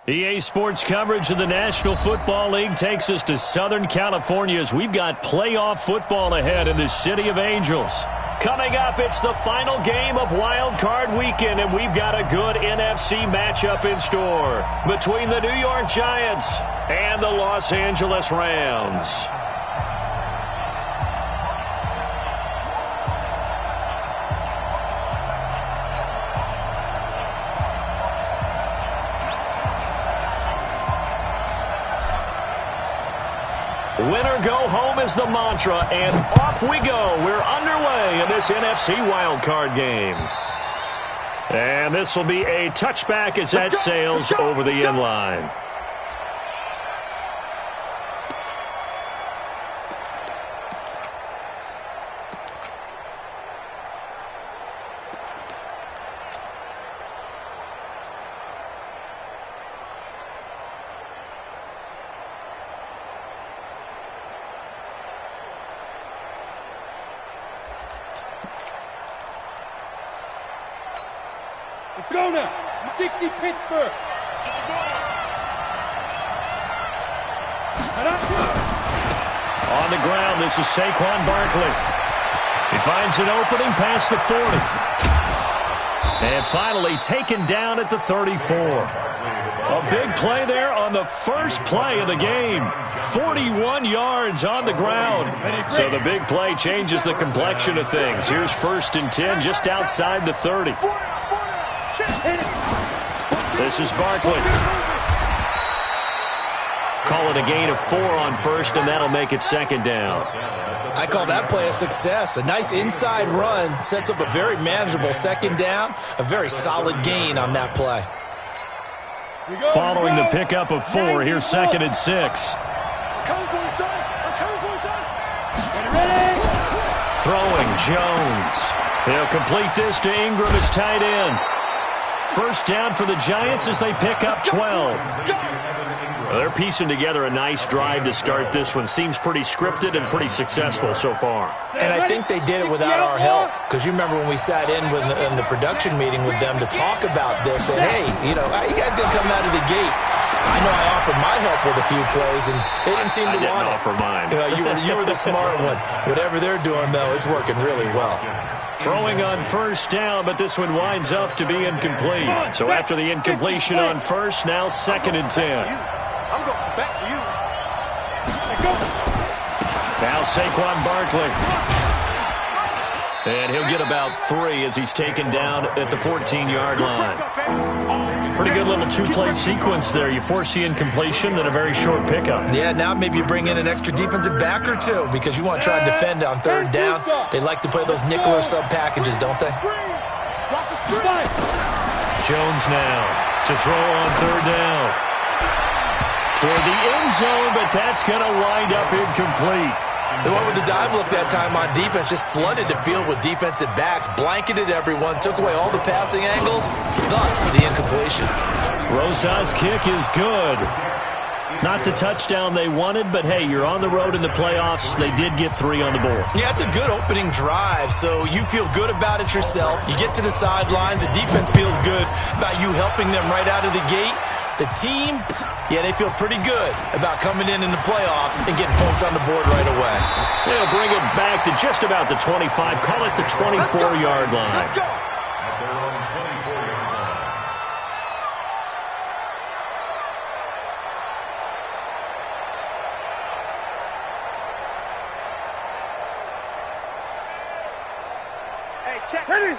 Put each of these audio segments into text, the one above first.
EA Sports coverage of the National Football League takes us to Southern California as we've got playoff football ahead in the City of Angels. Coming up, it's the final game of Wildcard Weekend, and we've got a good NFC matchup in store between the New York Giants and the Los Angeles Rams. Winner go home is the mantra, and off we go. We're underway in this NFC wildcard game. And this will be a touchback as that sails over the end line. Let's go now. 60 Pittsburgh. On the ground, this is Saquon Barkley. He finds an opening past the 40. And finally taken down at the 34. A big play there on the first play of the game. 41 yards on the ground. So the big play changes the complexion of things. Here's 1st and 10 just outside the 30. This is Barkley. Call it a gain of 4 on 1st, and that'll make it 2nd down. I call that play a success. A nice inside run sets up a very manageable 2nd down. A very solid gain on that play. Following the pickup of 4, here's 2nd and 6. Throwing Jones. He'll complete this to Ingram as tight end. 1st down for the Giants as they pick up 12. Well, they're piecing together a nice drive to start this one. Seems pretty scripted and pretty successful so far. And I think they did it without our help. Because you remember when we sat in in the production meeting with them to talk about this. And, hey, you know, how you guys going to come out of the gate? I know I offered my help with a few plays, and they didn't seem to want it. I didn't offer mine. You were the smart one. Whatever they're doing, though, it's working really well. Throwing on 1st down, but this one winds up to be incomplete. So after the incompletion on 1st, now 2nd and 10. I'm going back to you. Now Saquon Barkley. And he'll get about 3 as he's taken down at the 14-yard line. Pretty good little 2-play sequence there. You force the incompletion, then a very short pickup. Yeah, now maybe you bring in an extra defensive back or 2 because you want to try and defend on 3rd down. They like to play those nickel or sub packages, don't they? Jones now to throw on 3rd down. Toward the end zone, but that's going to wind up incomplete. The one with the dive look that time on defense just flooded the field with defensive backs, blanketed everyone, took away all the passing angles, thus the incompletion. Rosa's kick is good. Not the touchdown they wanted, but hey, you're on the road in the playoffs. They did get 3 on the board. Yeah, it's a good opening drive, so you feel good about it yourself. You get to the sidelines, the defense feels good about you helping them right out of the gate. The team, yeah, they feel pretty good about coming in the playoffs and getting points on the board right away. They'll bring it back to just about the 25. Call it the 24-yard line. Hey, check. Ready.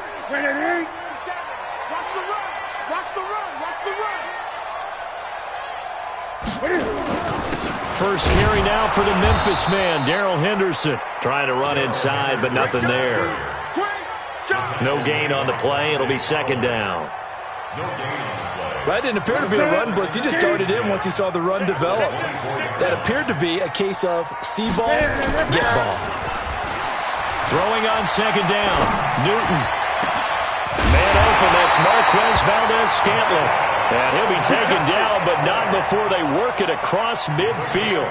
Watch the run. Watch the run. Watch the run. First carry now for the Memphis man, Darrell Henderson. Trying to run inside, but nothing there. No gain on the play. It'll be 2nd down. That didn't appear to be a run blitz. He just darted in once he saw the run develop. That appeared to be a case of see ball, get ball. Throwing on 2nd down, Newton. Man open, that's Marquez Valdez-Scantling. And he'll be taken down, but not before they work it across midfield.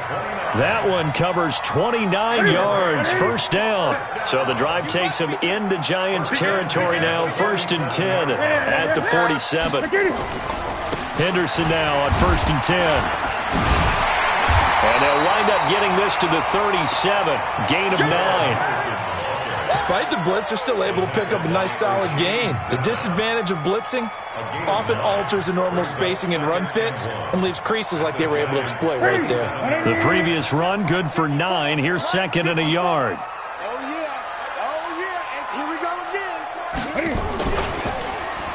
That one covers 29 yards, 1st down. So the drive takes them into Giants territory now, 1st and 10 at the 47. Henderson now on 1st and 10. And they'll wind up getting this to the 37. Gain of 9. Despite the blitz, they're still able to pick up a nice solid gain. The disadvantage of blitzing often alters the normal spacing and run fits and leaves creases like they were able to exploit right there. The previous run good for 9. Here's 2nd and a yard. Oh, yeah. And here we go again.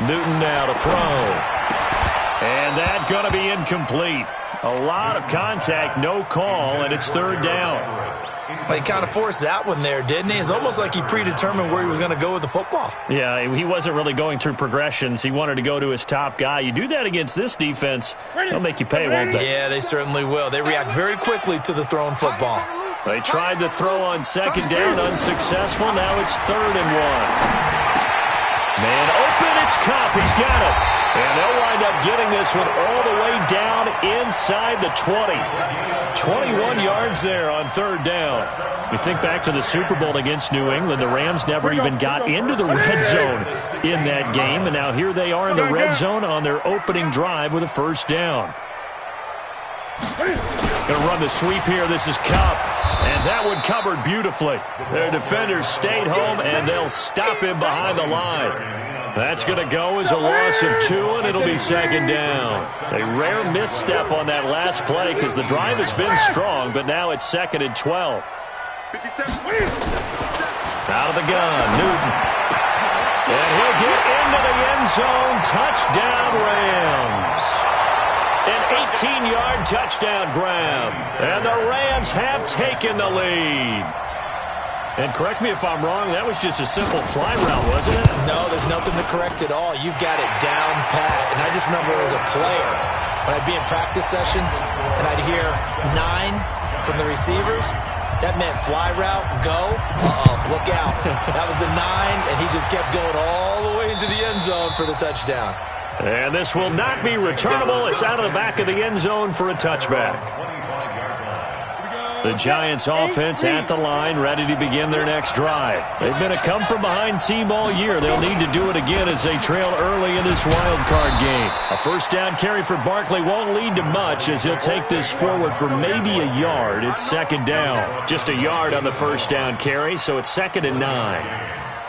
Newton now to throw. And that's going to be incomplete. A lot of contact, no call, and it's 3rd down. He kind of forced that one there, didn't he? It's almost like he predetermined where he was going to go with the football. Yeah, he wasn't really going through progressions. He wanted to go to his top guy. You do that against this defense, they'll make you pay, won't they? Yeah, they certainly will. They react very quickly to the thrown football. They tried the throw on 2nd down, unsuccessful. Now it's 3rd and 1. Man open, it's Kupp. He's got it. And they'll wind up getting this one all the way down inside the 20. 21 yards there on 3rd down. You think back to the Super Bowl against New England. The Rams never even got into the red zone in that game. And now here they are in the red zone on their opening drive with a 1st down. Going to run the sweep here. This is Kupp. And that one covered beautifully. Their defenders stayed home, and they'll stop him behind the line. That's going to go as a loss of 2, and it'll be 2nd down. A rare misstep on that last play because the drive has been strong, but now it's 2nd and 12. Out of the gun, Newton. And he'll get into the end zone. Touchdown, Rams. An 18-yard touchdown grab. And the Rams have taken the lead. And correct me if I'm wrong, that was just a simple fly route, wasn't it? No, there's nothing to correct at all. You've got it down pat. And I just remember as a player, when I'd be in practice sessions and I'd hear 9 from the receivers, that meant fly route, go. Look out. That was the 9, and he just kept going all the way into the end zone for the touchdown. And this will not be returnable. It's out of the back of the end zone for a touchback. The Giants offense at the line, ready to begin their next drive. They've been a come-from-behind team all year. They'll need to do it again as they trail early in this wild card game. A 1st down carry for Barkley won't lead to much as he'll take this forward for maybe a yard. It's 2nd down. Just a yard on the 1st down carry, so it's 2nd and 9.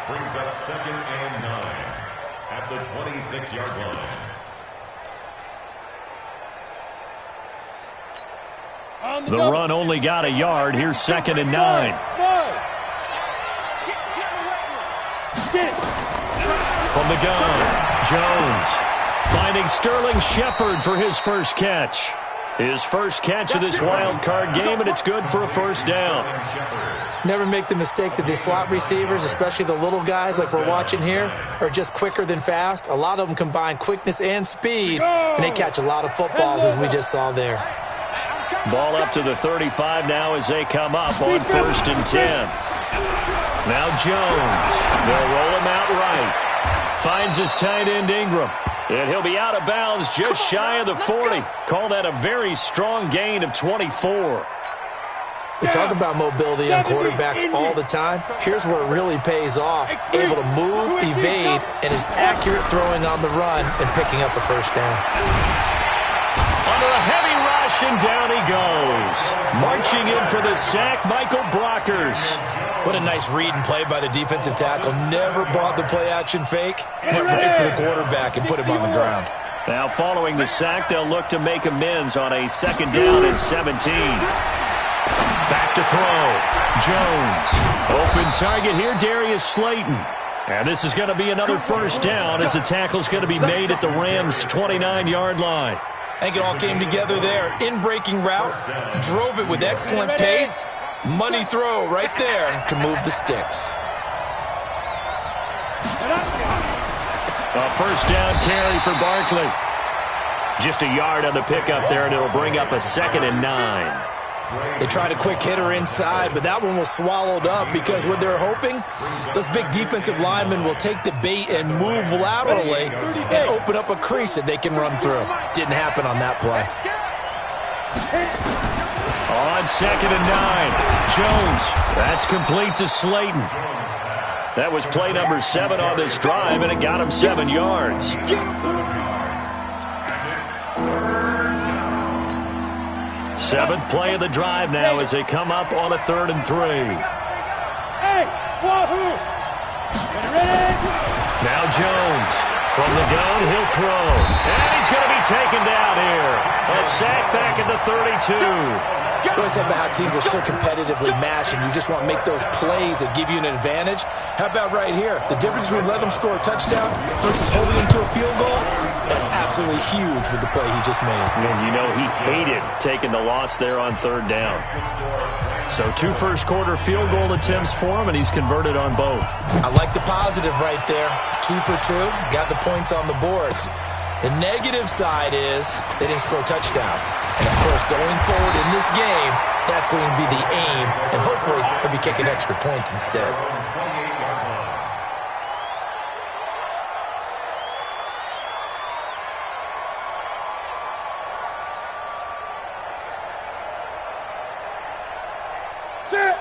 Brings up 2nd and 9 at the 26-yard line. The run only got a yard. Here's 2nd and 9. From the gun, Jones finding Sterling Shepard for his first catch. His first catch of this wild card game, and it's good for a 1st down. Never make the mistake that the slot receivers, especially the little guys like we're watching here, are just quicker than fast. A lot of them combine quickness and speed, and they catch a lot of footballs, as we just saw there. Ball up to the 35 now as they come up on 1st and 10. Now Jones. They'll roll him out right. Finds his tight end Ingram. And he'll be out of bounds just shy of the 40. Call that a very strong gain of 24. We talk about mobility on quarterbacks all the time. Here's where it really pays off. Able to move, evade, and is accurate throwing on the run and picking up a 1st down. Under a heavy rush, and down he goes. Marching in for the sack, Michael Brockers. What a nice read and play by the defensive tackle. Never bought the play-action fake. Went right for the quarterback and put him on the ground. Now following the sack, they'll look to make amends on a 2nd down and 17. Back to throw. Jones. Open target here, Darius Slayton. And this is going to be another 1st down as the tackle's going to be made at the Rams' 29-yard line. I think it all came together there. In-breaking route. Drove it with excellent pace. Money throw right there to move the sticks. A 1st down carry for Barkley. Just a yard on the pickup there, and it'll bring up a 2nd and 9. They tried a quick hitter inside, but that one was swallowed up because what they're hoping, those big defensive linemen will take the bait and move laterally and open up a crease that they can run through. Didn't happen on that play. On 2nd and 9, Jones. That's complete to Slayton. That was play number 7 on this drive, and it got him 7 yards. Seventh play of the drive now as they come up on a 3rd and 3. Hey, wahoo! Ready? Now Jones from the gun, he'll throw. And he's going to be taken down here. A sack back at the 32. Well, it's about how teams are so competitively matched, and you just want to make those plays that give you an advantage. How about right here? The difference between letting them score a touchdown versus holding them to a field goal, that's absolutely huge with the play he just made. And you know he hated taking the loss there on 3rd down. So 2 first-quarter field goal attempts for him, and he's converted on both. I like the positive right there. 2 for 2, got the points on the board. The negative side is they didn't score touchdowns. And, of course, going forward in this game, that's going to be the aim. And hopefully he'll be kicking extra points instead.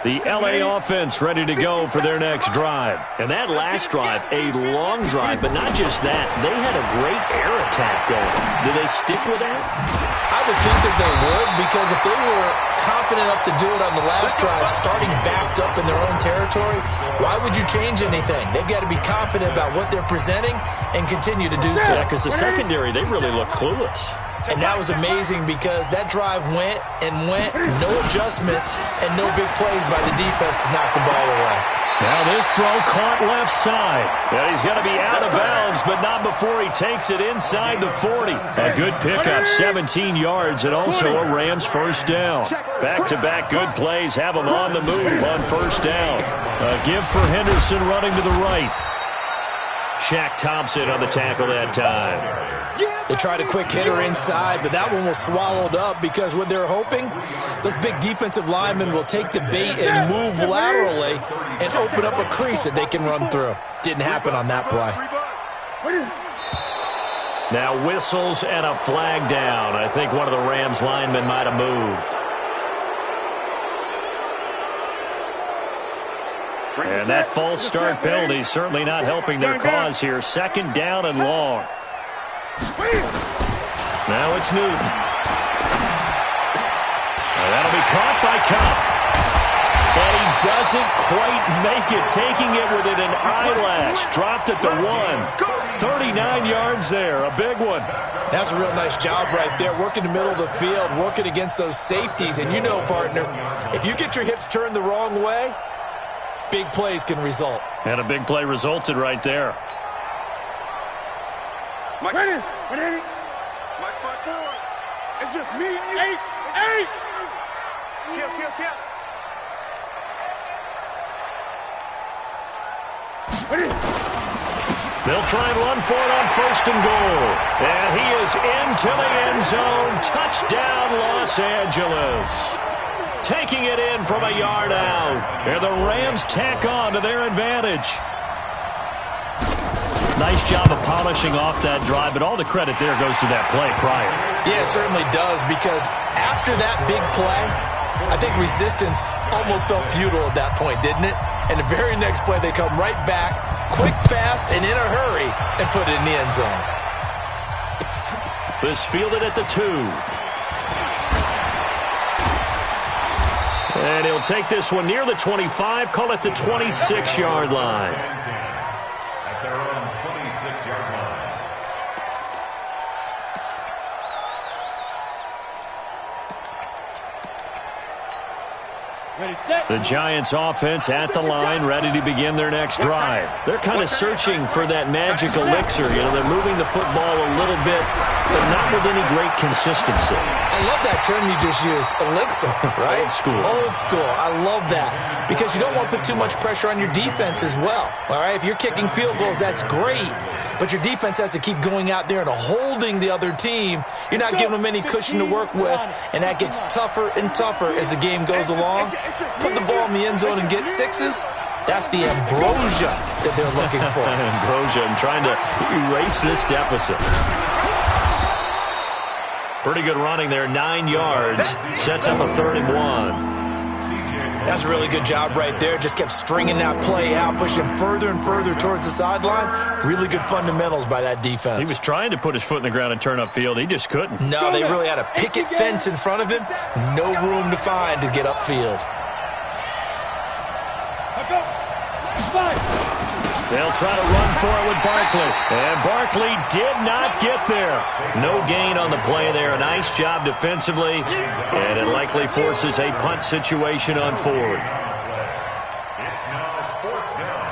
The L.A. offense ready to go for their next drive. And that last drive, a long drive, but not just that. They had a great air attack going. Do they stick with that? I would think that they would, because if they were confident enough to do it on the last drive, starting backed up in their own territory, why would you change anything? They've got to be confident about what they're presenting and continue to do so. Yeah, because the secondary, they really look clueless. And that was amazing because that drive went and went, no adjustments, and no big plays by the defense to knock the ball away. Now this throw caught left side. And he's going to be out of bounds, but not before he takes it inside the 40. A good pickup, 17 yards, and also a Rams first down. Back-to-back good plays have him on the move on first down. A give for Henderson running to the right. Shaq Thompson on the tackle that time. They tried a quick hitter inside, but that one was swallowed up because what they're hoping, those big defensive linemen will take the bait and move laterally and open up a crease that they can run through. Didn't happen on that play. Now whistles and a flag down. I think one of the Rams linemen might have moved. And that false start penalty certainly not helping their cause here. 2nd down and long. Now it's Newton. And that'll be caught by Cobb. But he doesn't quite make it, taking it within an eyelash. Dropped at the 1. 39 yards there, a big one. That's a real nice job right there, working the middle of the field, working against those safeties. And you know, partner, if you get your hips turned the wrong way, big plays can result. And a big play resulted right there. Mike, ready? Mike, forward. It's just me and you. 8. Kill. Ready? They'll try and run for it on 1st and goal. And he is into the end zone. Touchdown, Los Angeles. Taking it in from a yard out. And the Rams tack on to their advantage. Nice job of polishing off that drive, but all the credit there goes to that play prior. Yeah, it certainly does, because after that big play, I think resistance almost felt futile at that point, didn't it? And the very next play, they come right back, quick, fast, and in a hurry, and put it in the end zone. This fielded at the 2. And he'll take this one near the 25, call it the 26-yard line. At their own 26-yard line. The Giants offense at the line, ready to begin their next drive. They're kind of searching for that magic elixir. You know, they're moving the football a little bit, but not with any great consistency. I love that term you just used, elixir, right? Old school. Old school. I love that, because you don't want to put too much pressure on your defense as well. All right, if you're kicking field goals, that's great. But your defense has to keep going out there and holding the other team. You're not giving them any cushion to work with, and that gets tougher and tougher as the game goes along. Put the ball in the end zone and get 6s. That's the ambrosia that they're looking for. Ambrosia, I'm trying to erase this deficit. Pretty good running there, 9 yards. Sets up a 3rd and 1. That's a really good job right there. Just kept stringing that play out, pushing further and further towards the sideline. Really good fundamentals by that defense. He was trying to put his foot in the ground and turn upfield. He just couldn't. No, they really had a picket fence in front of him. No room to find to get upfield. They'll try to run for it with Barkley. And Barkley did not get there. No gain on the play there. A nice job defensively. And it likely forces a punt situation on fourth. It's now 4th down.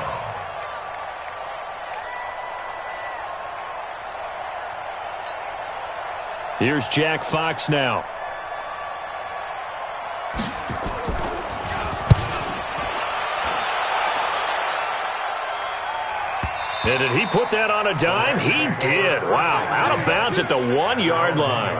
Here's Jack Fox now. And did he put that on a dime? He did. Wow. Out of bounds at the 1-yard line.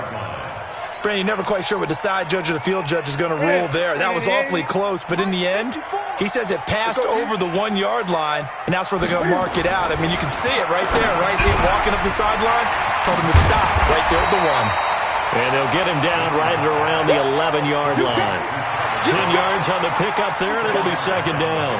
Brandon, you're never quite sure what the side judge or the field judge is going to rule there. That was awfully close, but in the end, he says it passed over the 1-yard line, and that's where they're going to mark it out. I mean, you can see it right there, right? See him walking up the sideline? Told him to stop right there at the 1. And they'll get him down right at around the 11-yard line. 10 yards on the pickup there, and it'll be 2nd down.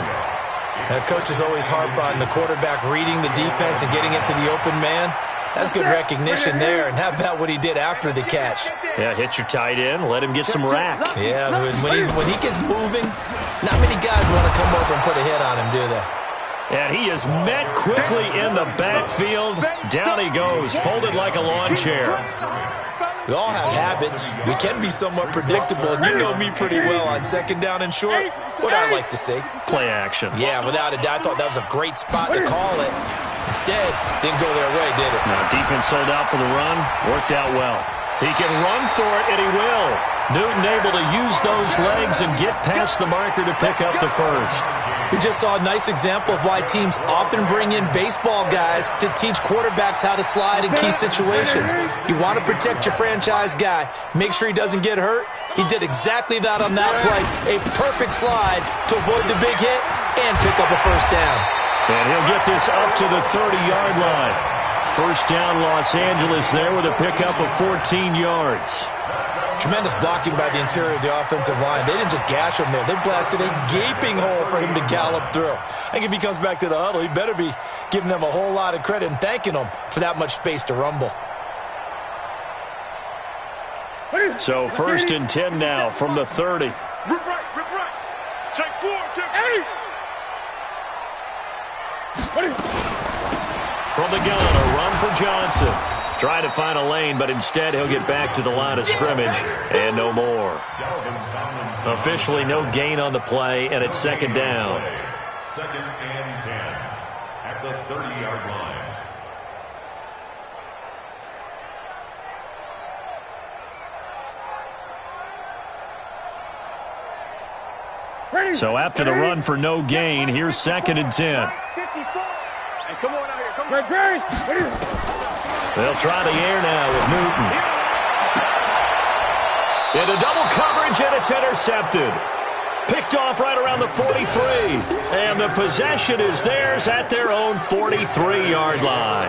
Coaches always harp on the quarterback reading the defense and getting into the open man. That's good recognition there. And how about what he did after the catch? Yeah, hit your tight end, let him get some rack. Yeah, when he gets moving, not many guys want to come over and put a hit on him, do they? And he is met quickly in the backfield. Down he goes, folded like a lawn chair. We all have habits. We can be somewhat predictable, and you know me pretty well on 2nd down and short. What I like to see. Play action. Yeah, without a doubt. I thought that was a great spot to call it. Instead, didn't go their way, did it? Now, defense sold out for the run. Worked out well. He can run for it, and he will. Newton able to use those legs and get past the marker to pick up the first. We just saw a nice example of why teams often bring in baseball guys to teach quarterbacks how to slide in key situations. You want to protect your franchise guy. Make sure he doesn't get hurt. He did exactly that on that play. A perfect slide to avoid the big hit and pick up a first down. And he'll get this up to the 30-yard line. First down, Los Angeles there with a pickup of 14 yards. Tremendous blocking by the interior of the offensive line. They didn't just gash him there. They blasted a gaping hole for him to gallop through. I think if he comes back to the huddle, he better be giving them a whole lot of credit and thanking them for that much space to rumble. So 1st and 10 now from the 30. Rip right. Check 4, check 8. From the gun, a run for Johnson. Trying to find a lane, but instead he'll get back to the line of scrimmage and no more. Officially no gain on the play, and it's 2nd down. 2nd and 10 at the 30-yard line. So after the run for no gain, here's 2nd and 10. Hey, come on out here. Come on. They'll try the air now with Newton. Into double coverage, and it's intercepted. Picked off right around the 43. And the possession is theirs at their own 43-yard line.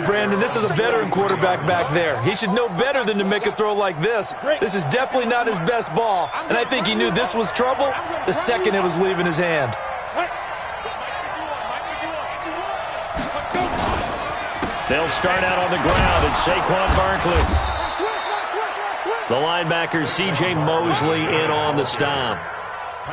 Brandon, this is a veteran quarterback back there. He should know better than to make a throw like this. This is definitely not his best ball, and I think he knew this was trouble the second it was leaving his hand. They'll start out on the ground. It's Saquon Barkley. The linebacker, C.J. Mosley, in on the stop.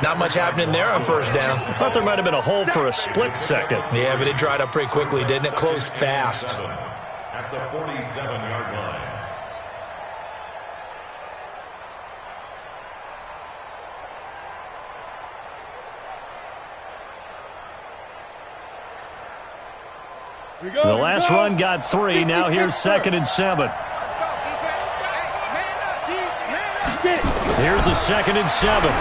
Not much happening there on first down. I thought there might have been a hole for a split second. Yeah, but it dried up pretty quickly, didn't it? Closed fast. At the 47-yard line. The last run got 3. Now here's 2nd and 7. Here's the 2nd and 7.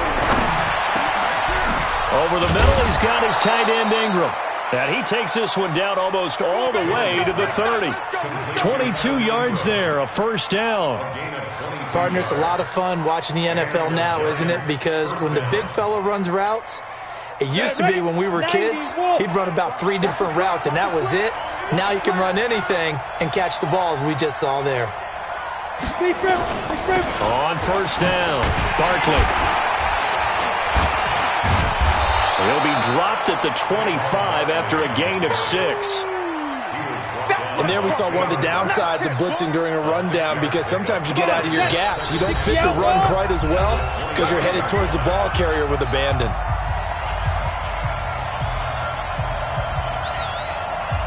Over the middle, he's got his tight end Ingram. And he takes this one down almost all the way to the 30. 22 yards there, a first down. Partner, it's a lot of fun watching the NFL now, isn't it? Because when the big fella runs routes, it used to be when we were kids, he'd run about 3 different routes, and that was it. Now you can run anything and catch the balls we just saw there. On first down, Barkley. He'll be dropped at the 25 after a gain of 6. And there we saw one of the downsides of blitzing during a rundown, because sometimes you get out of your gaps. You don't fit the run quite as well because you're headed towards the ball carrier with abandon.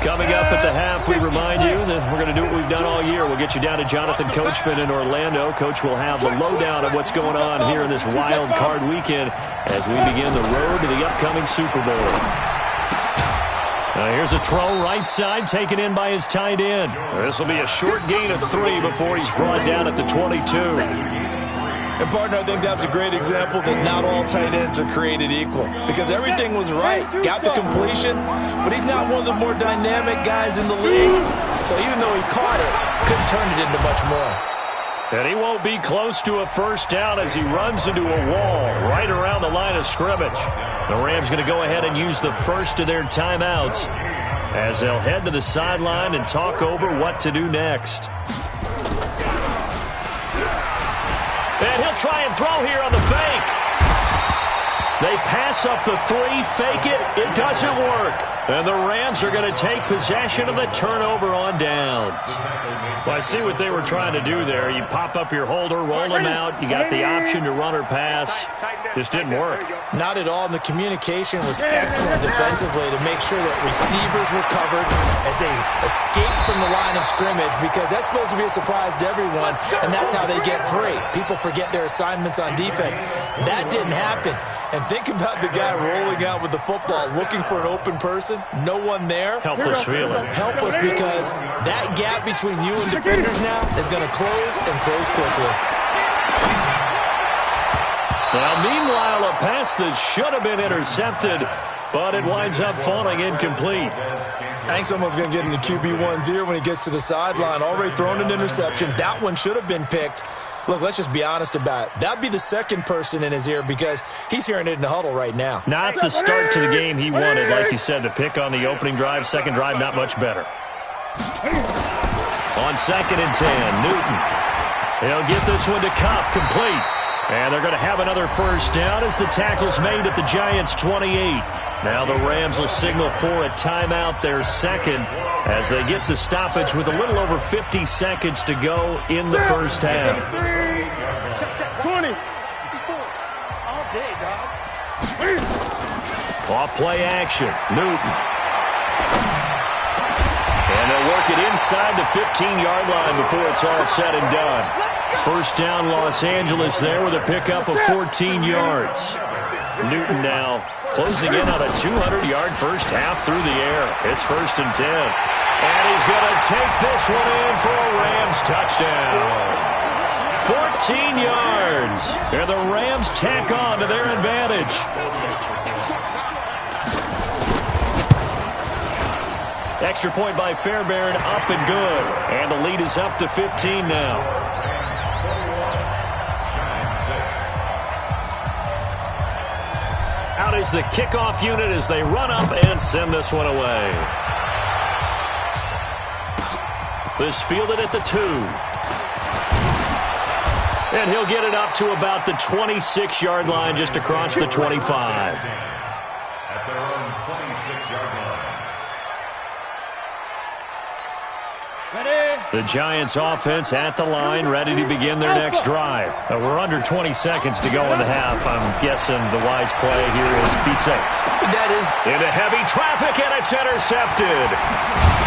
Coming up at the half, we remind you that we're going to do what we've done all year. We'll get you down to Jonathan Coachman in Orlando. Coach will have the lowdown of what's going on here in this wild card weekend as we begin the road to the upcoming Super Bowl. Here's a throw right side, taken in by his tight end. This will be a short gain of 3 before he's brought down at the 22. And, partner, I think that's a great example that not all tight ends are created equal, because everything was right. Got the completion, but he's not one of the more dynamic guys in the league. So even though he caught it, couldn't turn it into much more. And he won't be close to a first down as he runs into a wall right around the line of scrimmage. The Rams going to go ahead and use the first of their timeouts as they'll head to the sideline and talk over what to do next. And he'll try and throw here on the fake. They pass up the 3, fake it. It doesn't work. And the Rams are going to take possession of the turnover on downs. Well, I see what they were trying to do there. You pop up your holder, roll him out. You got the option to run or pass. Just didn't work. Not at all. And the communication was excellent defensively to make sure that receivers were covered as they escaped from the line of scrimmage, because that's supposed to be a surprise to everyone, and that's how they get free. People forget their assignments on defense. That didn't happen. And think about the guy rolling out with the football looking for an open person. No one there. Helpless feeling. Helpless, because that gap between you and defenders now is going to close, and close quickly. Now, meanwhile, a pass that should have been intercepted, but it winds up falling incomplete. I think someone's going to get into QB1's ear when he gets to the sideline. Already thrown an interception. That one should have been picked. Look, let's just be honest about it. That'd be the second person in his ear, because he's hearing it in the huddle right now. Not the start to the game he wanted, like you said, to pick on the opening drive. Second drive, not much better. On 2nd and 10, Newton. He'll get this one to Cobb, complete. And they're going to have another first down as the tackle's made at the Giants' 28. Now the Rams will signal for a timeout, their second, as they get the stoppage with a little over 50 seconds to go in the first half. 20. All day, dog. Off play action, Newton. And they'll work it inside the 15-yard line before it's all said and done. First down, Los Angeles there with a pickup of 14 yards. Newton now closing in on a 200-yard first half through the air. It's 1st and 10. And he's going to take this one in for a Rams touchdown. 14 yards. And the Rams tack on to their advantage. Extra point by Fairbairn, up and good. And the lead is up to 15 now. Out is the kickoff unit as they run up and send this one away. This fielded at the 2. And he'll get it up to about the 26-yard line, just across the 25. At their own 26-yard line. The Giants offense at the line, ready to begin their next drive. We're under 20 seconds to go in the half. I'm guessing the wise play here is be safe. That is into heavy traffic, and it's intercepted.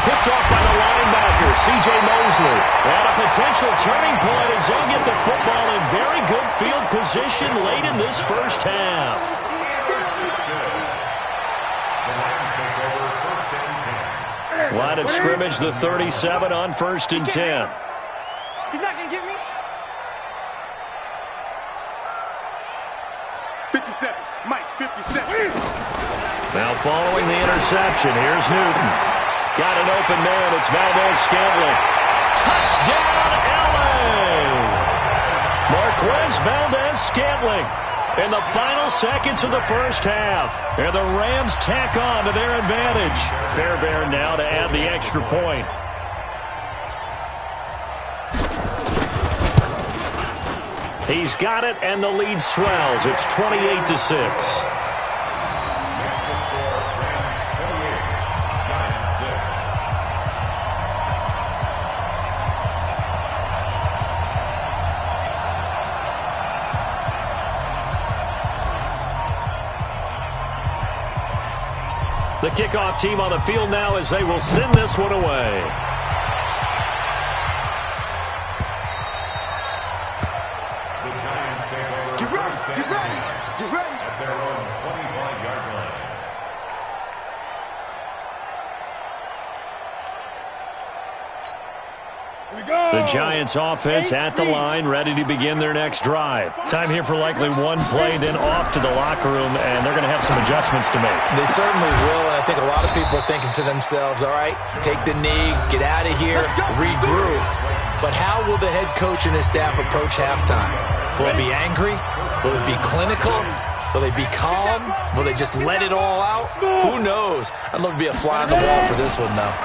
Picked off by the linebacker, C.J. Mosley. And a potential turning point as they'll get the football in very good field position late in this first half. Line of scrimmage, the 37 on 1st and 10. He's not going to get me. 57. Mike, 57. Now following the interception, here's Newton. Got an open man. It's Valdez-Scantling. Touchdown, L.A. Marquez Valdez-Scantling in the final seconds of the first half. And the Rams tack on to their advantage. Fairbairn now to add the extra point. He's got it, and the lead swells. It's 28-6. The kickoff team on the field now as they will send this one away. The Giants offense at the line, ready to begin their next drive. Time here for likely one play, then off to the locker room, and they're going to have some adjustments to make. They certainly will, and I think a lot of people are thinking to themselves, all right, take the knee, get out of here, regroup. But how will the head coach and his staff approach halftime? Will it be angry? Will it be clinical? Will they be calm? Will they just let it all out? Who knows? I'd love to be a fly on the wall for this one, though.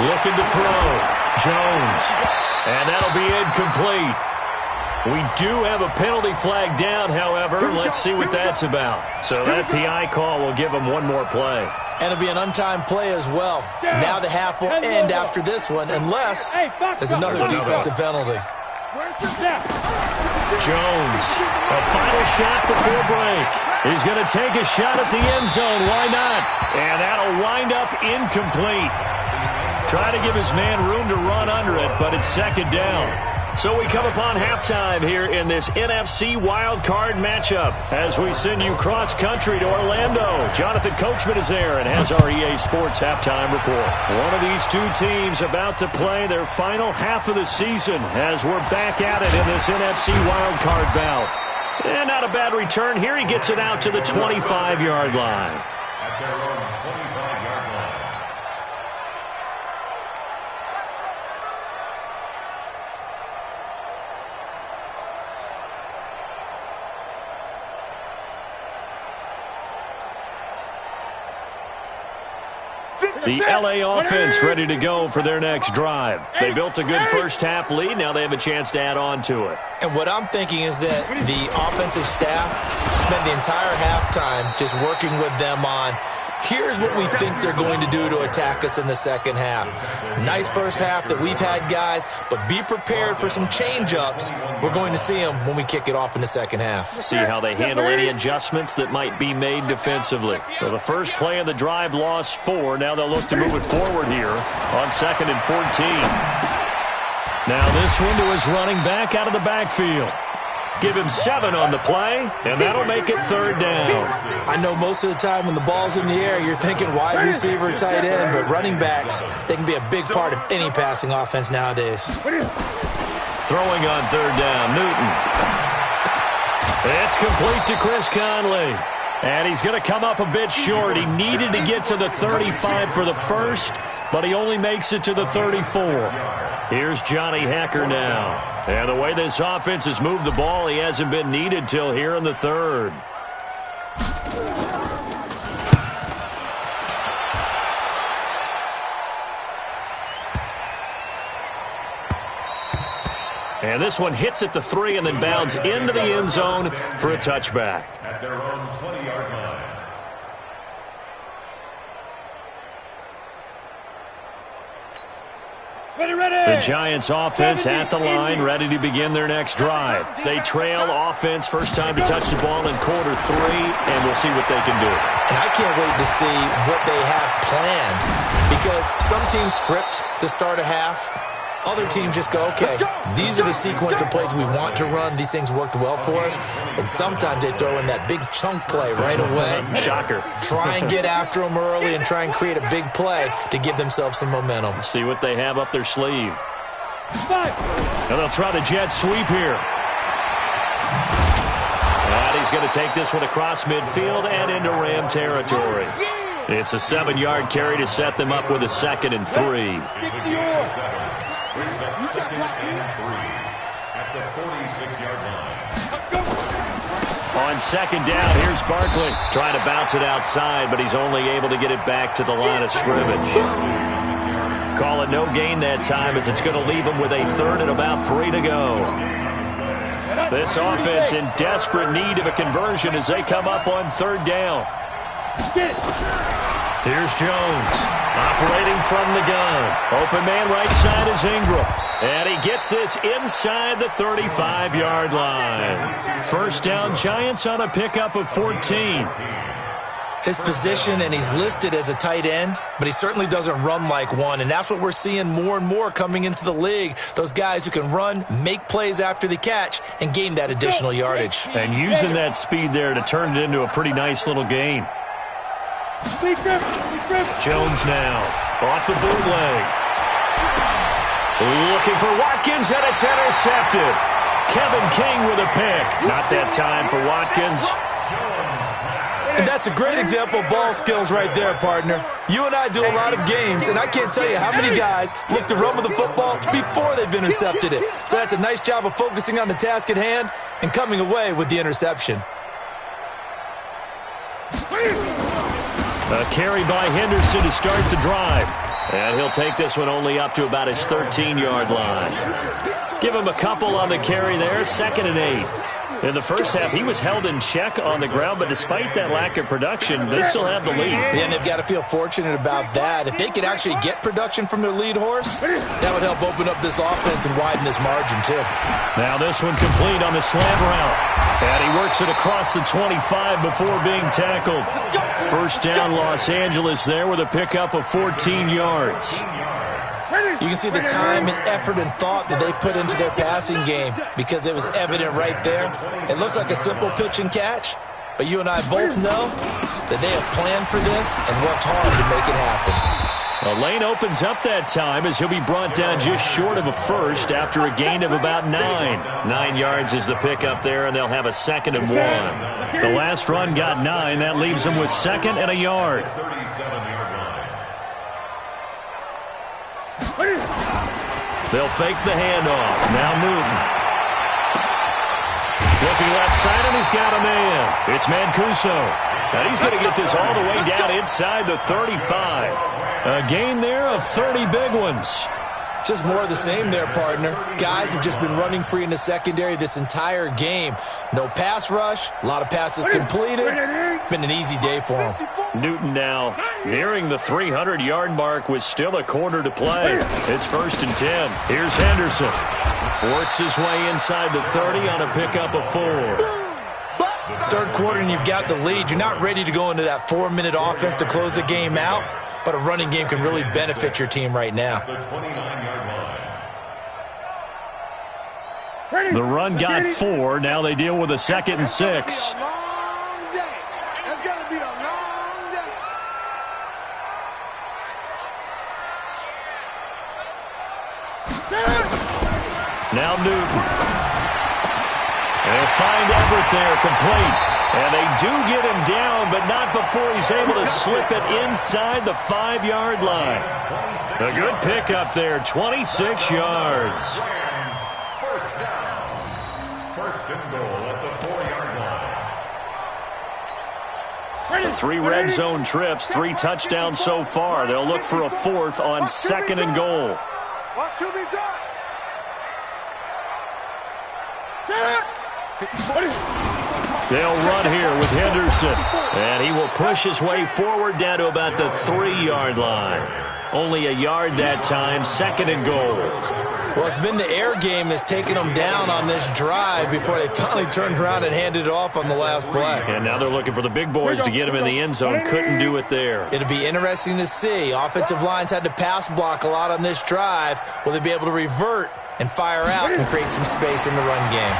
Looking to throw. Jones. And that'll be incomplete. We do have a penalty flag down, however. Let's see what that's about. So that PI call will give them one more play. And it'll be an untimed play as well. Now the half will end after this one, unless there's another defensive penalty. Jones, a final shot before break. He's going to take a shot at the end zone. Why not? And that'll wind up incomplete. Try to give his man room to run under it, but it's second down. So we come upon halftime here in this NFC Wildcard matchup as we send you cross-country to Orlando. Jonathan Coachman is there and has our EA Sports halftime report. One of these two teams about to play their final half of the season as we're back at it in this NFC Wildcard bout. And not a bad return here. He gets it out to the 25-yard line. At their own 25-yard line. The LA offense ready to go for their next drive. They built a good first-half lead. Now they have a chance to add on to it. And what I'm thinking is that the offensive staff spent the entire halftime just working with them on, here's what we think they're going to do to attack us in the second half. Nice first half that we've had, guys, but be prepared for some change-ups. We're going to see them when we kick it off in the second half. See how they handle any adjustments that might be made defensively. So the first play of the drive lost 4. Now they'll look to move it forward here on 2nd and 14. Now this one to his running back out of the backfield. Give him 7 on the play, and that'll make it 3rd down. I know most of the time when the ball's in the air, you're thinking wide receiver, tight end, but running backs, they can be a big part of any passing offense nowadays. Throwing on 3rd down, Newton. It's complete to Chris Conley. And he's going to come up a bit short. He needed to get to the 35 for the first, but he only makes it to the 34. Here's Johnny Hacker now. And the way this offense has moved the ball, he hasn't been needed till here in the 3rd. And this one hits at the 3 and then bounds into the end zone for a touchback. At their own 20-yard line. The Giants offense at the line, ready to begin their next drive. They trail offense, first time to touch the ball in quarter 3, and we'll see what they can do. And I can't wait to see what they have planned, because some teams script to start a half. Other teams just go, okay, these are the sequence of plays we want to run. These things worked well for us. And sometimes they throw in that big chunk play right away. Shocker. Try and get after them early and try and create a big play to give themselves some momentum. See what they have up their sleeve. And they'll try the jet sweep here. And he's going to take this one across midfield and into Ram territory. It's a 7-yard carry to set them up with a 2nd and 3. Brings up 2nd and 3 at the 46-yard line. On 2nd down, here's Barkley. Trying to bounce it outside, but he's only able to get it back to the line of scrimmage. Call it no gain that time, as it's going to leave him with a 3rd and about 3 to go. This offense in desperate need of a conversion as they come up on 3rd down. Here's Jones, operating from the gun. Open man right side is Ingram. And he gets this inside the 35-yard line. First down, Giants on a pickup of 14. his position, and he's listed as a tight end, but he certainly doesn't run like one, and that's what we're seeing more and more coming into the league. Those guys who can run, make plays after the catch, and gain that additional yardage. And using that speed there to turn it into a pretty nice little gain. Jones now off the bootleg. Looking for Watkins, and it's intercepted. Kevin King with a pick. Not that time for Watkins. And that's a great example of ball skills right there, partner. You and I do a lot of games, and I can't tell you how many guys look to run with the football before they've intercepted it. So that's a nice job of focusing on the task at hand and coming away with the interception. A carry by Henderson to start the drive. And he'll take this one only up to about his 13-yard line. Give him a couple on the carry there, 2nd and 8. In the first half, he was held in check on the ground, but despite that lack of production, they still have the lead. Yeah, and they've got to feel fortunate about that. If they could actually get production from their lead horse, that would help open up this offense and widen this margin, too. Now this one complete on the slant route. And he works it across the 25 before being tackled. First down, Los Angeles there with a pickup of 14 yards. You can see the time and effort and thought that they put into their passing game because it was evident right there. It looks like a simple pitch and catch, but you and I both know that they have planned for this and worked hard to make it happen. The lane opens up that time as he'll be brought down just short of a first after a gain of about 9. 9 yards is the pickup there, and they'll have a 2nd and 1. The last run got 9. That leaves them with 2nd and a yard. They'll fake the handoff. Now Newton. Looking left side, and he's got a man. It's Mancuso. And he's going to get this all the way down inside the 35. A gain there of 30 big ones. Just more of the same there, partner. Guys have just been running free in the secondary this entire game. No pass rush, a lot of passes completed. Been an easy day for him. Newton now nearing the 300-yard mark with still a quarter to play. It's 1st and 10. Here's Henderson. Works his way inside the 30 on a pickup of 4. Third quarter and you've got the lead. You're not ready to go into that 4-minute offense to close the game out, but a running game can really benefit your team right now. The run got 4. Now they deal with a 2nd and 6. Now Newton. And they'll find Everett there, complete. And they do get him down, but not before he's able to slip it inside the 5-yard line. A good pickup there, 26 yards. First down. 1st and goal at the 4-yard line. 3 red zone trips, 3 touchdowns so far. They'll look for a 4th on 2nd and goal. Watch to be done. They'll run here with Henderson. And he will push his way forward down to about the 3-yard line. Only a yard that time, 2nd and goal. Well, it's been the air game that's taken them down on this drive before they finally turned around and handed it off on the last play. And now they're looking for the big boys to get him in the end zone. Couldn't do it there. It'll be interesting to see. Offensive lines had to pass block a lot on this drive. Will they be able to revert and fire out and create some space in the run game?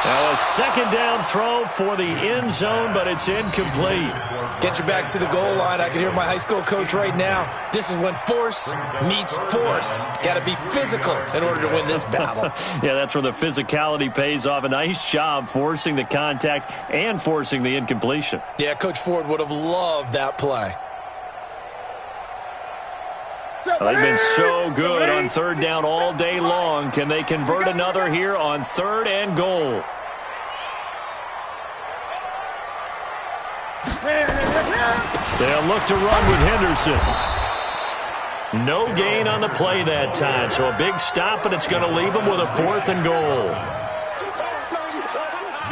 Now a 2nd down throw for the end zone, but it's incomplete. Get your backs to the goal line. I can hear my high school coach right now. This is when force meets force. Got to be physical in order to win this battle. Yeah, that's where the physicality pays off. A nice job forcing the contact and forcing the incompletion. Yeah, Coach Ford would have loved that play. They've been so good on 3rd down all day long. Can they convert another here on 3rd and goal? They'll look to run with Henderson. No gain on the play that time, so a big stop, and it's going to leave them with a 4th and goal.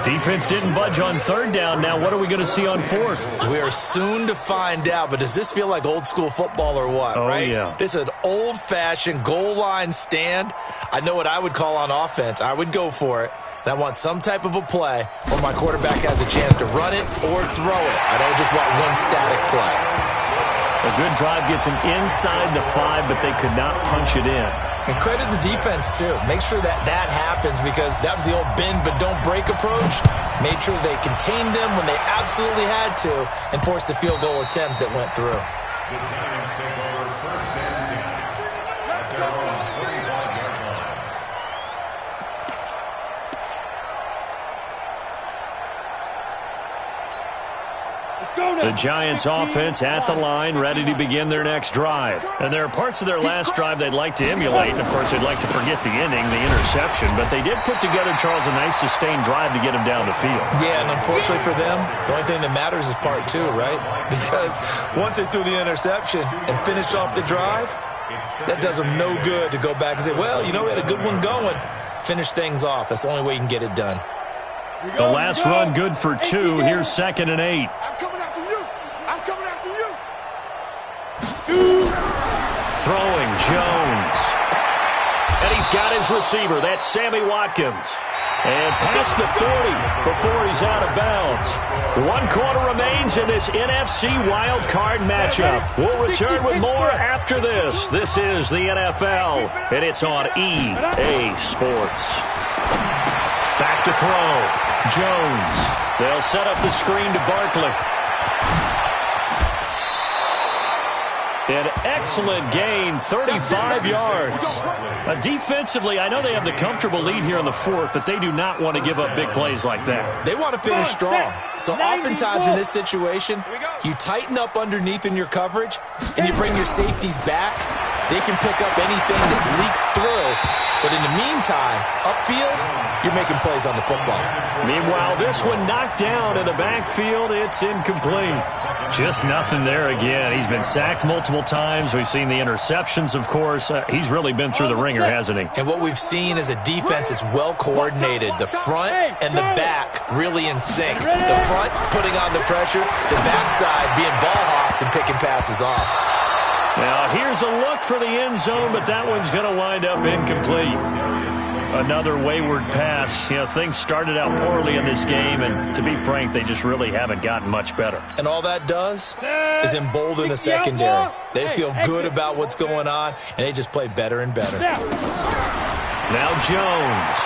Defense didn't budge on 3rd down. Now what are we going to see on 4th? We are soon to find out, but does this feel like old school football or what, right? Yeah. This is an old-fashioned goal line stand. I know what I would call on offense. I would go for it. And I want some type of a play where my quarterback has a chance to run it or throw it. I don't just want one static play. A good drive gets them inside the 5, but they could not punch it in. And credit the defense, too. Make sure that happens because that was the old bend but don't break approach. Made sure they contained them when they absolutely had to and forced the field goal attempt that went through. The Giants take over first and 10 at their own 45-yard line. The Giants offense at the line, ready to begin their next drive. And there are parts of their last drive they'd like to emulate. And, of course, they'd like to forget the ending, the interception. But they did put together, Charles, a nice sustained drive to get him down the field. Yeah, and unfortunately for them, the only thing that matters is part 2, right? Because once they threw the interception and finished off the drive, that does them no good to go back and say, well, you know, we had a good one going. Finish things off. That's the only way you can get it done. The last run good for 2. Here's 2nd and 8. I'm coming after you. I'm coming after you. Throwing Jones. And he's got his receiver. That's Sammy Watkins. And past the 40 before he's out of bounds. 1 quarter remains in this NFC Wildcard matchup. We'll return with more after this. This is the NFL, and it's on EA Sports. Back to throw. Jones. They'll set up the screen to Barkley. An excellent gain, 35 yards. Defensively, I know they have the comfortable lead here in the 4th, but they do not want to give up big plays like that. They want to finish strong. So oftentimes in this situation, you tighten up underneath in your coverage, and you bring your safeties back. They can pick up anything that leaks through. But in the meantime, upfield, you're making plays on the football. Meanwhile, this one knocked down in the backfield. It's incomplete. Just nothing there again. He's been sacked multiple times. We've seen the interceptions, of course. He's really been through the ringer, hasn't he? And what we've seen is a defense that's well coordinated. The front and the back really in sync. The front putting on the pressure, the backside being ball hawks and picking passes off. Now, here's a look for the end zone, but that one's going to wind up incomplete. Another wayward pass. You know, things started out poorly in this game, and to be frank, they just really haven't gotten much better. And all that does is embolden the secondary. They feel good about what's going on, and they just play better and better. Now Jones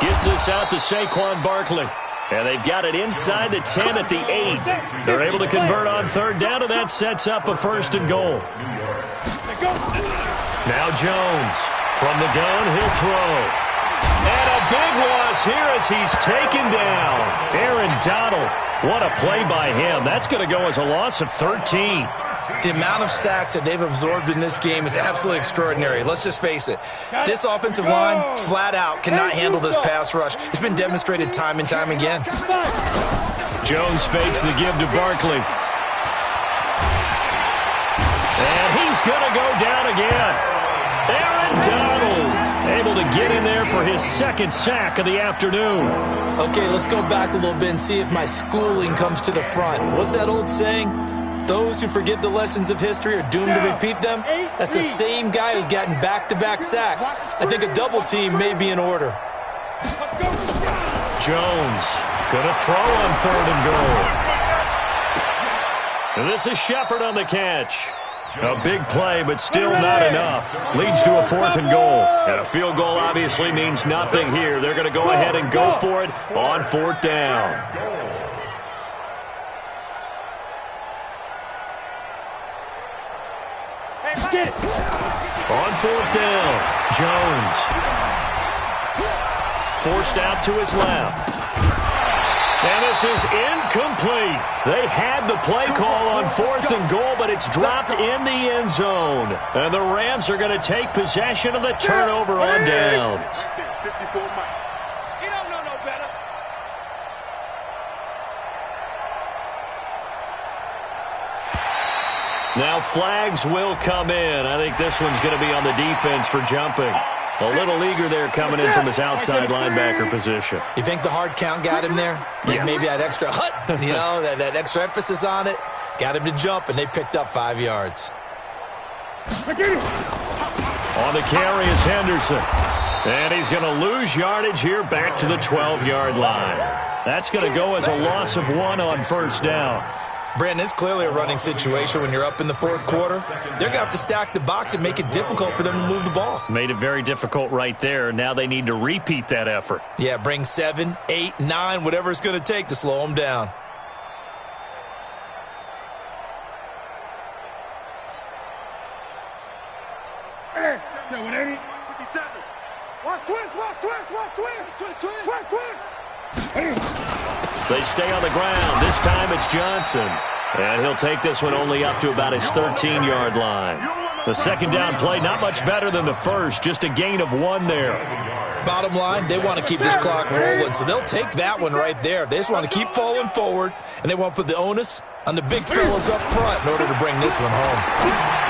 gets this out to Saquon Barkley. And they've got it inside the 10 at the 8. They're able to convert on 3rd down, and that sets up a 1st and goal. Now Jones from the gun, he'll throw. And a big loss here as he's taken down. Aaron Donald, what a play by him. That's going to go as a loss of 13. The amount of sacks that they've absorbed in this game is absolutely extraordinary. Let's just face it. This offensive line, flat out, cannot handle this pass rush. It's been demonstrated time and time again. Jones fakes the give to Barkley. And he's going to go down again. Aaron Donald able to get in there for his 2nd sack of the afternoon. Okay, let's go back a little bit and see if my schooling comes to the front. What's that old saying? Those who forget the lessons of history are doomed to repeat them. That's the same guy who's gotten back-to-back sacks. I think a double team may be in order. Jones going to throw on 3rd and goal. And this is Shepard on the catch. A big play, but still not enough. Leads to a 4th and goal. And a field goal obviously means nothing here. They're going to go ahead and go for it on 4th down. On 4th down, Jones. Forced out to his left. And this is incomplete. They had the play call on 4th and goal, but it's dropped in the end zone. And the Rams are going to take possession of the turnover on downs. 54 Mike. You don't know no better. Now flags will come in. I think this one's going to be on the defense for jumping. A little eager there coming in from his outside linebacker position. You think the hard count got him there? Yes. Maybe that extra that extra emphasis on it got him to jump, and they picked up 5 yards. On the carry is Henderson. And he's going to lose yardage here back to the 12-yard line. That's going to go as a loss of 1 on first down. Brandon, it's clearly a running situation when you're up in the fourth quarter. They're going to have to stack the box and make it difficult for them to move the ball. Made it very difficult right there. Now they need to repeat that effort. Yeah, bring 7, 8, 9, whatever it's going to take to slow them down. Hey, 180. 57. Watch twist, watch twist, watch twist. Twist. They stay on the ground. This time it's Johnson. And he'll take this one only up to about his 13-yard line. The second down play, not much better than the first. Just a gain of 1 there. Bottom line, they want to keep this clock rolling, so they'll take that one right there. They just want to keep falling forward, and they want to put the onus on the big fellas up front in order to bring this one home.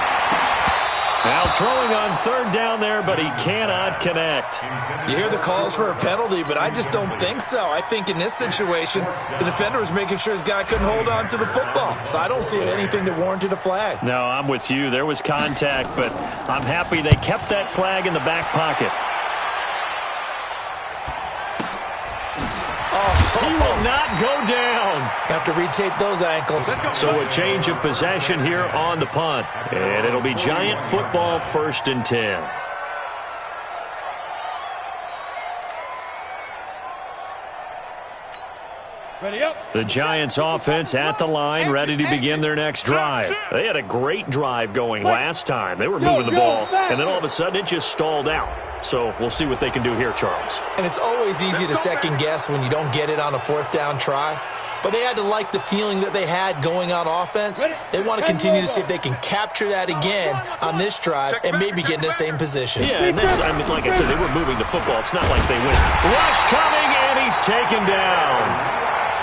Now throwing on third down there, but he cannot connect. You hear the calls for a penalty, but I just don't think so. I think in this situation, the defender was making sure his guy couldn't hold on to the football. So I don't see anything that warranted a flag. No, I'm with you. There was contact, but I'm happy they kept that flag in the back pocket. He will not go down. Have to retape those ankles. So a change of possession here on the punt. And it'll be Giant football, 1st and 10. Ready up. The Giants offense at the line, ready to begin their next drive. They had a great drive going last time. They were moving the ball, and then all of a sudden it just stalled out. So we'll see what they can do here, Charles. And it's always easy to second guess when you don't get it on a 4th down try. But they had to like the feeling that they had going on offense. They want to continue to see if they can capture that again on this drive and maybe get in the same position. Yeah, and that's, I mean, like I said, they were moving the football. It's not like they went, rush coming, and he's taken down.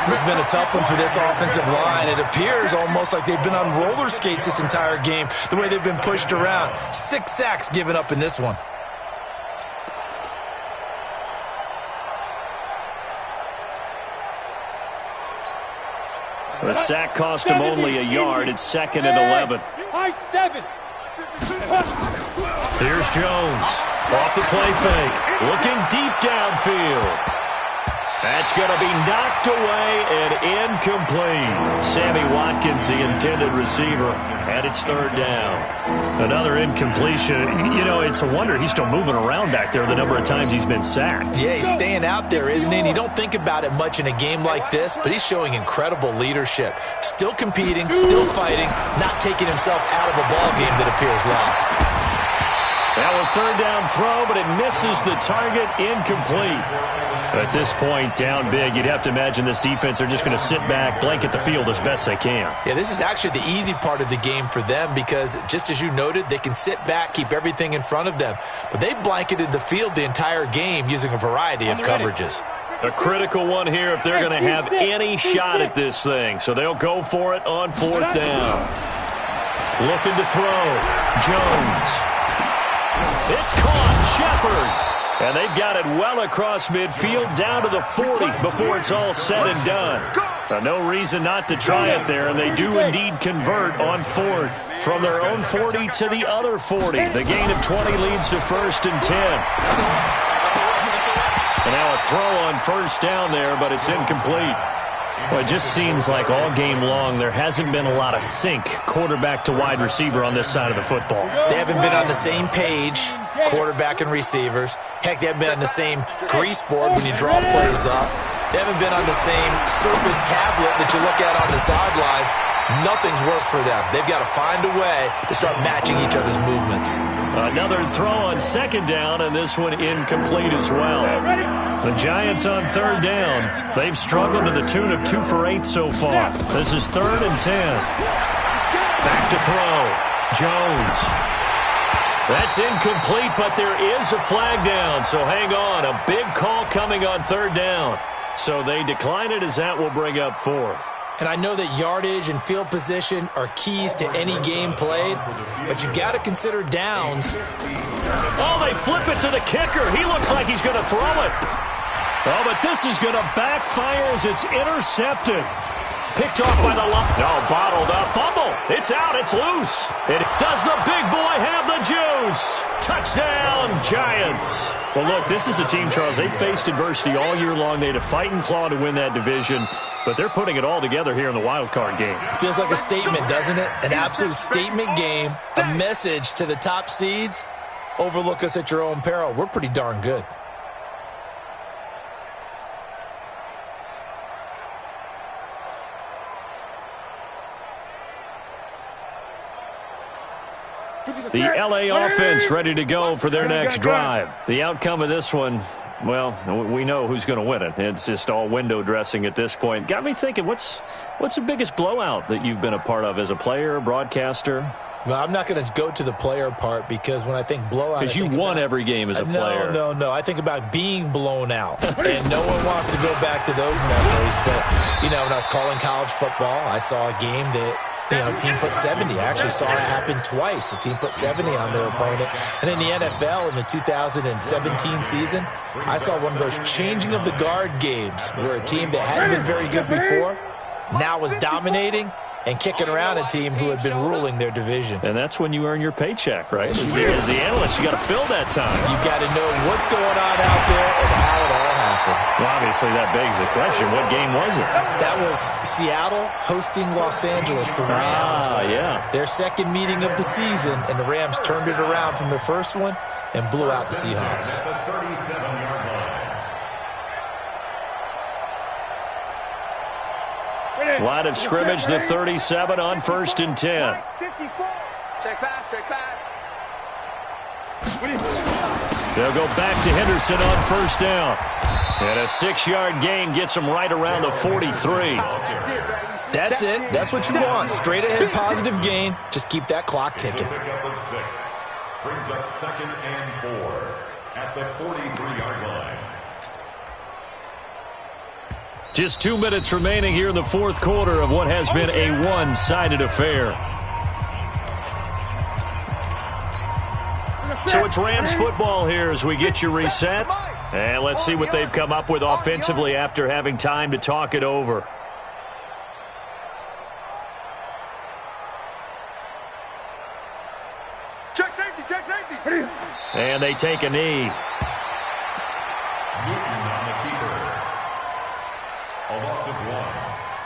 This has been a tough one for this offensive line. It appears almost like they've been on roller skates this entire game, the way they've been pushed around. 6 sacks given up in this one. The sack cost him only a yard. It's 2nd and 11. High 7. Here's Jones. Off the play fake. Looking deep downfield. That's going to be knocked away and incomplete. Sammy Watkins, the intended receiver, and it's 3rd down. Another incompletion. You know, it's a wonder he's still moving around back there the number of times he's been sacked. Yeah, he's staying out there, isn't he? And you don't think about it much in a game like this, but he's showing incredible leadership. Still competing, still fighting, not taking himself out of a ball game that appears lost. Now a 3rd down throw, but it misses the target, incomplete. At this point, down big, you'd have to imagine this defense, they're just going to sit back, blanket the field as best they can. Yeah, this is actually the easy part of the game for them because, just as you noted, they can sit back, keep everything in front of them. But they've blanketed the field the entire game using a variety of coverages. A critical one here if they're going to have any shot at this thing. So they'll go for it on 4th down. Looking to throw. Jones. It's caught. Shepard. And they've got it well across midfield down to the 40 before it's all said and done. No reason not to try it there, and they do indeed convert on 4th. From their own 40 to the other 40. The gain of 20 leads to 1st and 10. And now a throw on 1st down there, but it's incomplete. Well, it just seems like all game long there hasn't been a lot of sync quarterback to wide receiver on this side of the football. They haven't been on the same page, quarterback and receivers. Heck, they haven't been on the same grease board when you draw plays up. They haven't been on the same Surface tablet that you look at on the sidelines. Nothing's worked for them. They've got to find a way to start matching each other's movements. Another throw on 2nd down, and this one incomplete as well. The Giants on 3rd down. They've struggled to the tune of 2 for 8 so far. This is 3rd and 10. Back to throw. Jones. That's incomplete, but there is a flag down, so hang on. A big call coming on 3rd down. So they decline it as that will bring up 4th. And I know that yardage and field position are keys to any game played, but you've got to consider downs. Oh, they flip it to the kicker. He looks like he's going to throw it. Oh, but this is going to backfire as it's intercepted. Picked off by the line. No, bottled up. Fumble. It's out. It's loose. Does the big boy have the juice? Touchdown, Giants. Well, look, this is a team, Charles. They faced adversity all year long. They had to fight and claw to win that division, but they're putting it all together here in the wild card game. Feels like a statement, doesn't it? An absolute statement game, a message to the top seeds. Overlook us at your own peril. We're pretty darn good. The LA offense ready to go for their next drive. The outcome of this one, well, we know who's going to win it. It's just all window dressing at this point. Got me thinking, what's the biggest blowout that you've been a part of as a player, broadcaster? Well, I'm not going to go to the player part because when I think blowout, because you won every game as a player. No. I think about being blown out, and no one wants to go back to those memories. But, when I was calling college football, I saw a game that, team put 70. I actually saw it happen twice. A team put 70 on their opponent. And in the NFL, in the 2017 season, I saw one of those changing of the guard games where a team that hadn't been very good before now was dominating and kicking around a team who had been ruling their division. And that's when you earn your paycheck, right? As the analyst, you got to fill that time. You've got to know what's going on out there and how it all happened. Well, obviously, that begs the question, what game was it? That was Seattle hosting Los Angeles, the Rams. Yeah. Their second meeting of the season, and the Rams turned it around from their first one and blew out the Seahawks. Line of scrimmage, the 37 on 1st and 10. Check back. They'll go back to Henderson on 1st down. And a 6-yard gain gets them right around the 43. That's it. That's what you want. Straight ahead positive gain. Just keep that clock ticking. Brings up 2nd and 4 at the 43-yard line. Just 2 minutes remaining here in the fourth quarter of what has been a one-sided affair. So it's Rams football here as we get you reset. And let's see what they've come up with offensively after having time to talk it over. Check safety. And they take a knee.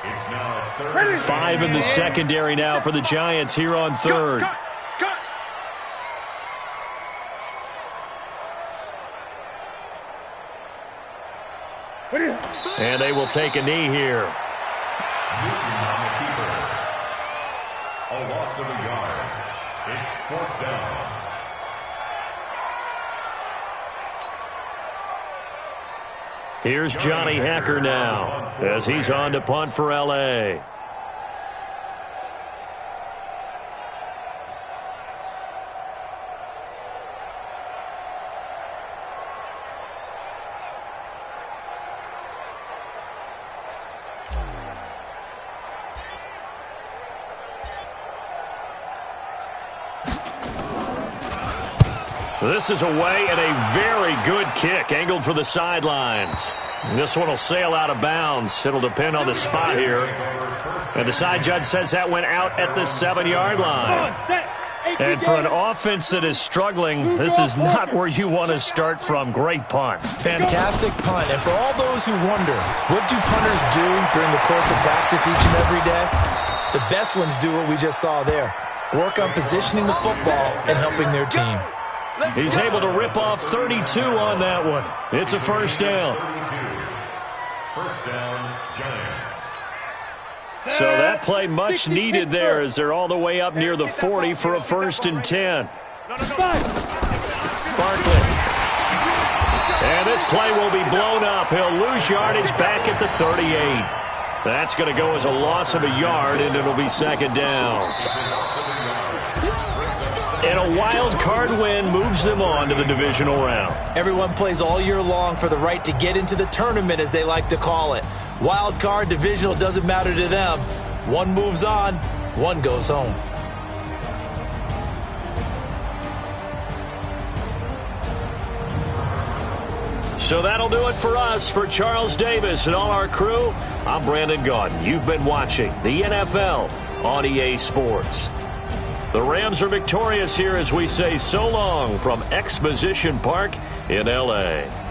It's now 3rd. 5 in the secondary now for the Giants here on 3rd. Cut. And they will take a knee here. Newton on the keeper. A loss of a yard. It's 4th down. Here's Johnny Hacker now as he's on to punt for L.A. This is away and a very good kick angled for the sidelines. This one will sail out of bounds. It'll depend on the spot here. And the side judge says that went out at the 7-yard line. And for an offense that is struggling, this is not where you want to start from. Great punt. Fantastic punt. And for all those who wonder, what do punters do during the course of practice each and every day? The best ones do what we just saw there. Work on positioning the football and helping their team. He's able to rip off 32 on that one. It's a 1st down. 1st down, Giants. So that play much needed there as they're all the way up near the 40 for a 1st and 10. Barkley. And this play will be blown up. He'll lose yardage back at the 38. That's going to go as a loss of a yard, and it'll be 2nd down. And a wild card win moves them on to the divisional round. Everyone plays all year long for the right to get into the tournament, as they like to call it. Wild card, divisional, doesn't matter to them. One moves on, one goes home. So that'll do it for us. For Charles Davis and all our crew, I'm Brandon Gaudin. You've been watching the NFL on EA Sports. The Rams are victorious here as we say so long from Exposition Park in L.A.